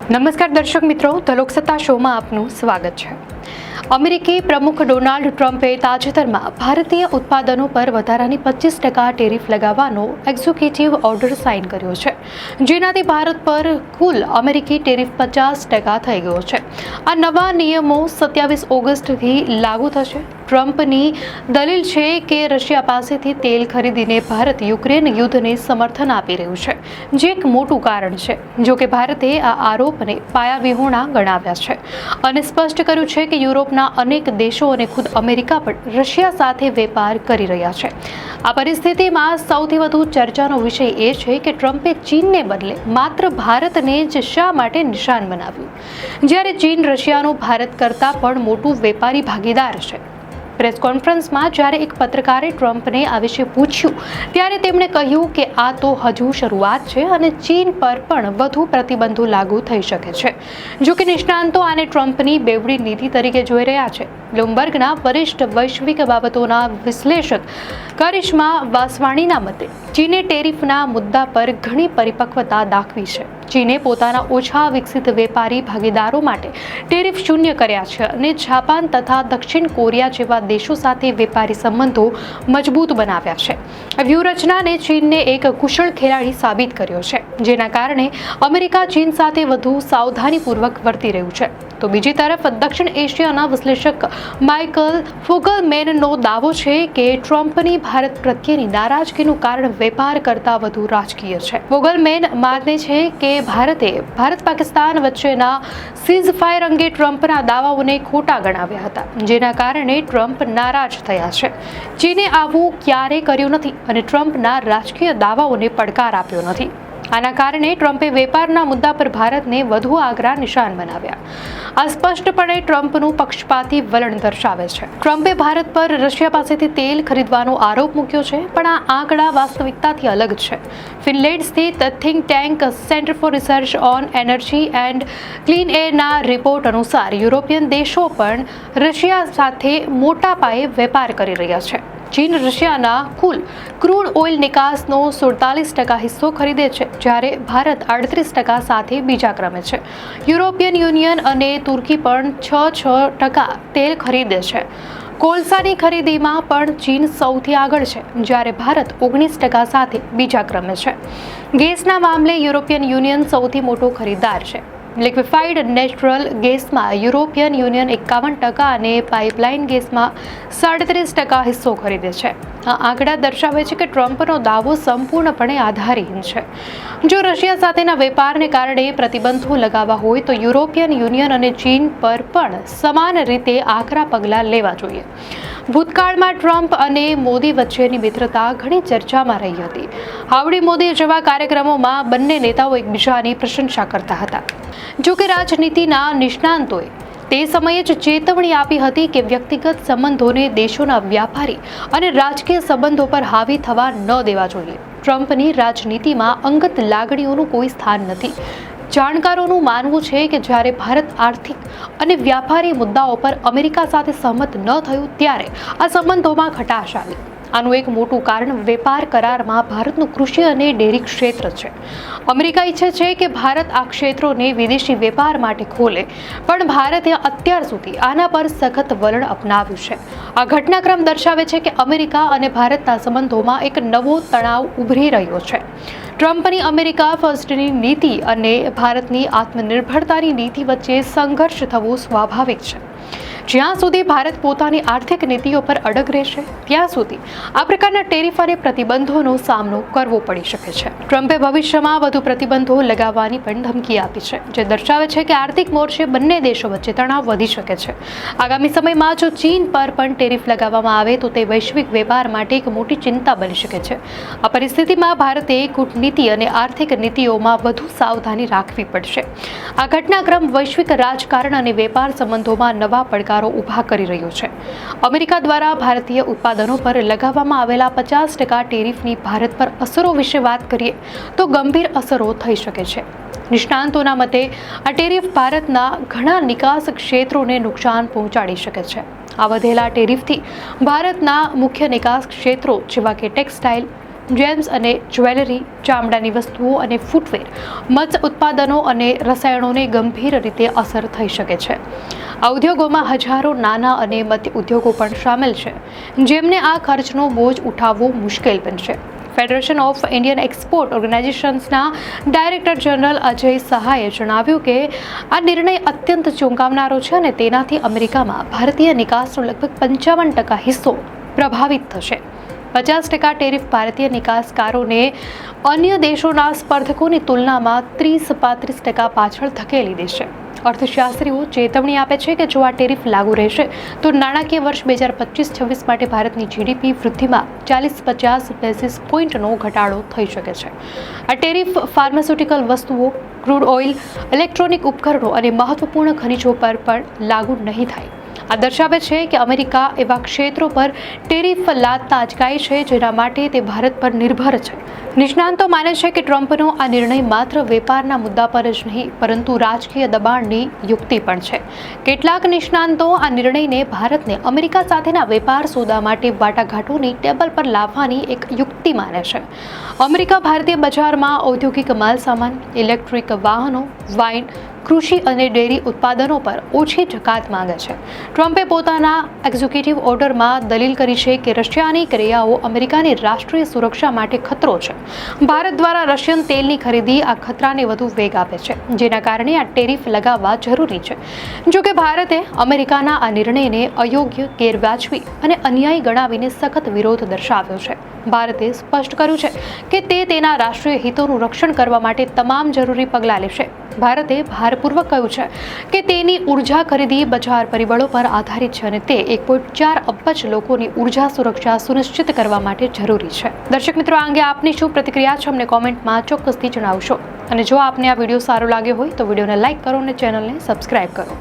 નમસ્કાર દર્શક મિત્રો, ધ લોકસત્તા શોમાં આપનું સ્વાગત છે। અમેરિકી પ્રમુખ ડોનાલ્ડ ટ્રમ્પે તાજેતરમાં ભારતીય ઉત્પાદનો પર વધારાની 25% ટેરિફ લગાવવાનો એક્ઝિક્યુટિવ ઓર્ડર સાઇન કર્યો છે, જેનાથી ભારત પર કુલ અમેરિકી ટેરિફ 50% થઈ ગયો છે। આ નવા નિયમો 27 ઓગસ્ટથી લાગુ થશે। ટ્રમ્પની દલીલ છે કે રશિયા પાસેથી તેલ ખરીદીને ભારત યુક્રેન યુદ્ધને સમર્થન આપી રહ્યું છે, જે એક મોટું કારણ છે। જો કે ભારતે આ આરોપને પાયાવિહોણા ગણાવ્યા છે અને સ્પષ્ટ કર્યું છે કે યુરોપના અનેક દેશો અને ખુદ અમેરિકા પણ રશિયા સાથે વેપાર કરી રહ્યા છે। આ પરિસ્થિતિમાં સૌથી વધુ ચર્ચાનો વિષય એ છે કે ટ્રમ્પે ચીનને બદલે માત્ર ભારતને જ શા માટે નિશાન બનાવ્યું, જ્યારે ચીન રશિયાનો ભારત કરતાં પણ મોટું વેપારી ભાગીદાર છે। પ્રેસ કોન્ફરન્સમાં જ્યારે એક પત્રકારે ટ્રમ્પને આ વિશે પૂછ્યું, ત્યારે તેમણે કહ્યું કે આ તો હજુ શરૂઆત છે અને ચીન પર પણ વધુ પ્રતિબંધો લાગુ થઈ શકે છે। જો કે નિષ્ણાંતો આને ટ્રમ્પની બેવડી નીતિ તરીકે જોઈ રહ્યા છે। બ્લુમબર્ગના વરિષ્ઠ વૈશ્વિક બાબતોના વિશ્લેષક કરિશ્મા વાસવાણીના મતે ચીને ટેરિફના મુદ્દા પર ઘણી પરિપક્વતા દાખવી છે। ચીને પોતાના ઓછા વિકસિત વેપારી ભાગીદારો માટે ટેરિફ શૂન્ય કર્યા છે અને જાપાન તથા દક્ષિણ કોરિયા જેવા દેશો સાથે વેપારી સંબંધો મજબૂત બનાવ્યા છે। આ વ્યૂહરચનાને ચીનને એક કુશળ ખેલાડી સાબિત કર્યો છે, જેના કારણે અમેરિકા ચીન સાથે વધુ સાવધાનીપૂર્વક વર્તી રહ્યું છે। તો બીજી તરફ દક્ષિણ એશિયાના વિશ્લેષક માઇકલ ફોગલમેનનો દાવો છે કે ટ્રમ્પની ભારત પ્રત્યેની નારાજગીનું કારણ વેપાર કરતાં વધુ રાજકીય છે। ફોગલમેન માને છે કે ભારત પાકિસ્તાન વચ્ચેના સીઝફાયર અંગે ટ્રમ્પના દાવાઓને ખોટા ગણાવ્યા હતા, જેના કારણે ટ્રમ્પ નારાજ થયા છે। ચીને આવું ક્યારેય કર્યું નથી અને ટ્રમ્પના રાજકીય દાવાઓને પડકાર આપ્યો નથી। આના કારણે ટ્રમ્પે વેપારના મુદ્દા પર ભારતને વધુ આકરા નિશાન બનાવ્યા। આ સ્પષ્ટપણે ટ્રમ્પનું પક્ષપાતી વલણ દર્શાવે છે। ટ્રમ્પે ભારત પર રશિયા પાસેથી તેલ ખરીદવાનો આરોપ મૂક્યો છે, પણ આ આંકડા વાસ્તવિકતાથી અલગ છે। ફિનલેન્ડ સ્થિત think tank centre for research on energy and clean એરના રિપોર્ટ અનુસાર યુરોપિયન દેશો પણ રશિયા સાથે મોટા પાયે વેપાર કરી રહ્યા છે। ચીન રશિયાના કુલ ક્રૂડ ઓઇલ નિકાસનો 47% હિસ્સો ખરીદે છે, જ્યારે ભારત 38% સાથે બીજા ક્રમે છે। યુરોપિયન યુનિયન અને તુર્કી પણ 6% તેલ ખરીદે છે। કોલસાની ખરીદીમાં પણ ચીન સૌથી આગળ છે, જ્યારે ભારત 19% સાથે બીજા ક્રમે છે। ગેસના મામલે યુરોપિયન યુનિયન સૌથી મોટો ખરીદદાર છે। લિક્વિફાઈડ નેચરલ ગેસમાં યુરોપિયન યુનિયન 51% અને પાઇપલાઇન ગેસમાં 37% હિસ્સો ખરીદે છે। આ આંકડા દર્શાવે છે કે ટ્રમ્પનો દાવો સંપૂર્ણપણે આધારહીન છે। જો રશિયા સાથેના વેપારને કારણે પ્રતિબંધો લગાવવા હોય તો યુરોપિયન યુનિયન અને ચીન પર પણ સમાન રીતે આકરા પગલાં લેવા જોઈએ। ભૂતકાળમાં ટ્રમ્પ અને મોદી વચ્ચેની મિત્રતા ઘણી ચર્ચામાં રહી હતી। હાવડી મોદી જેવા કાર્યક્રમોમાં બંને નેતાઓ એકબીજાની પ્રશંસા કરતા હતા। જો કે રાજનીતિના નિષ્ણાંતોએ તે સમયે જ ચેતવણી આપી હતી કે વ્યક્તિગત સંબંધોને દેશોના વ્યાપારી અને રાજકીય સંબંધો પર હાવી થવા ન દેવા જોઈએ। ટ્રમ્પની રાજનીતિમાં અંગત લાગણીઓનું કોઈ સ્થાન નથી। જાણકારોનું માનવું છે કે જ્યારે ભારત આર્થિક અને વ્યાપારી મુદ્દાઓ પર અમેરિકા સાથે સહમત ન થયું, ત્યારે આ સંબંધોમાં ખટાશ આવી। આનું એક મોટું કારણ વેપાર કરારમાં ભારતનું કૃષિ અને ડેરી ક્ષેત્ર છે। અમેરિકા ઈચ્છે છે કે ભારત આ ક્ષેત્રોને વિદેશી વેપાર માટે ખોલે, પણ ભારતે અત્યાર સુધી આના પર સખત વલણ અપનાવ્યું છે। આ ઘટનાક્રમ દર્શાવે છે કે અમેરિકા અને ભારતના સંબંધોમાં એક નવો તણાવ ઉભરી રહ્યો છે। ટ્રમ્પની અમેરિકા ફર્સ્ટની નીતિ અને ભારતની આત્મનિર્ભરતાની નીતિ વચ્ચે સંઘર્ષ થવો સ્વાભાવિક છે। જ્યાં સુધી ભારત પોતાની આર્થિક નીતિઓ પર અડગ રહેશે, ત્યાં સુધી આ પ્રકારના ટેરિફ અને પ્રતિબંધોનો સામનો કરવો પડી શકે છે। ટ્રમ્પે ભવિષ્યમાં વધુ પ્રતિબંધો લગાવવાની પણ ધમકી આપી છે, જે દર્શાવે છે કે આર્થિક મોરચે બંને દેશો વચ્ચે તણાવ વધી શકે છે। આગામી સમયમાં જો ચીન પર પણ ટેરિફ લગાવવામાં આવે તો તે વૈશ્વિક વેપાર માટે એક મોટી ચિંતા બની શકે છે। આ પરિસ્થિતિમાં ભારતે કૂટનીતિ અને આર્થિક નીતિઓમાં વધુ સાવધાની રાખવી પડશે। આ ઘટનાક્રમ વૈશ્વિક રાજકારણ અને વેપાર સંબંધોમાં નવા પડકાર ઉભા કરી રહ્યો છે। અમેરિકા દ્વારા ભારતીય ઉત્પાદનો પર લગાવવામાં આવેલા 50% ટેરિફની ભારત પર અસરો વિશે વાત કરીએ તો ગંભીર અસરો થઈ શકે છે। નિષ્ણાંતોના મતે આ ટેરિફ ભારતના ઘણા નિકાસ ક્ષેત્રોને નુકસાન પહોંચાડી શકે છે। આ વધેલા ટેરિફથી ભારતના મુખ્ય નિકાસ ક્ષેત્રો જેવા કે ટેક્સટાઇલ, જેમ્સ અને જ્વેલરી, ચામડાની વસ્તુઓ અને ફૂટવેર, મત્સ્ય ઉત્પાદનો અને રસાયણોને ગંભીર રીતે અસર થઈ શકે છે. આ ઉદ્યોગોમાં હજારો નાના અને મધ્ય ઉદ્યોગો પણ શામેલ છે, જેમને આ ખર્ચનો બોજ ઉઠાવવો મુશ્કેલ બનશે. ફેડરેશન ઓફ ઇન્ડિયન એક્સપોર્ટ ઓર્ગેનાઇઝેશન્સના ડાયરેક્ટર જનરલ અજય સહાયે જણાવ્યું કે આ નિર્ણય અત્યંત ચોંકાવનારો છે અને તેનાથી અમેરિકામાં ભારતીય નિકાસનો લગભગ 55% હિસ્સો પ્રભાવિત થશે. 50% ટેરિફ ભારતીય નિકાસકારોને અન્ય દેશોના સ્પર્ધકોની તુલનામાં 30-35% પાછળ ધકેલી દેશે. અર્થશાસ્ત્રીઓ ચેતવણી આપે છે કે જો આ ટેરિફ લાગુ રહેશે તો નાણાકીય વર્ષ 2025-26 માટે ભારતની જીડીપી વૃદ્ધિમાં 40-50 બેસિસ પોઈન્ટનો ઘટાડો થઈ શકે છે. આ ટેરિફ ફાર્માસ્યુટિકલ વસ્તુઓ, ક્રૂડ ઓઇલ, ઇલેક્ટ્રોનિક ઉપકરણો અને મહત્વપૂર્ણ ખનિજો પર પણ લાગુ નહીં થાય. આ દર્શાવે છે કે અમેરિકા એવા ક્ષેત્રો પર ટેરિફ લાદતા અચકાય છે જેના માટે તે ભારત પર નિર્ભર છે. નિષ્ણાંતો માને છે કે ટ્રમ્પનો આ નિર્ણય માત્ર વેપારના મુદ્દા પર જ નહીં પરંતુ રાજકીય દબાણની યુક્તિ પણ છે. કેટલાક નિષ્ણાંતો આ નિર્ણયને ભારતને અમેરિકા સાથેના વેપાર સોદા માટે વાટાઘાટોની ટેબલ પર લાવવાની એક યુક્તિ માને છે. અમેરિકા ભારતીય બજારમાં ઔદ્યોગિક માલસામાન, ઇલેક્ટ્રિક વાહનો, વાઇન, કૃષિ અને ડેરી ઉત્પાદનો પર ઓછી જકાત માંગે છે. ટ્રમ્પે પોતાના એક્ઝિક્યુટિવ ઓર્ડરમાં દલીલ કરી છે કે રશિયાની ક્રિયાઓ અમેરિકાની રાષ્ટ્રીય સુરક્ષા માટે ખતરો છે. ભારત દ્વારા રશિયન તેલની ખરીદી આ ખતરાને વધુ વેગ આપે છે, જેના કારણે આ ટેરિફ લગાવવા જરૂરી છે. જોકે ભારતે અમેરિકાના આ નિર્ણયને અયોગ્ય, ગેરવાજબી અને અન્યાયી ગણાવીને સખત વિરોધ દર્શાવ્યો છે. ભારતે સ્પષ્ટ કર્યું છે કે તે તેના રાષ્ટ્રીય હિતોનું રક્ષણ કરવા માટે તમામ જરૂરી પગલાં લેશે. ભારતે ભારપૂર્વક કહ્યું છે કે તેની ઉર્જા ખરીદી બજાર પરિબળો પર આધારિત છે અને તે 1.4 અબજ લોકોની ઉર્જા સુરક્ષા સુનિશ્ચિત કરવા માટે જરૂરી છે. દર્શક મિત્રો, આ અંગે આપની શું પ્રતિક્રિયા છે અમને કોમેન્ટમાં ચોક્કસથી જણાવશો. અને જો આપને આ વિડીયો સારો લાગ્યો હોય તો વિડીયોને લાઇક કરો અને ચેનલને સબસ્ક્રાઇબ કરો.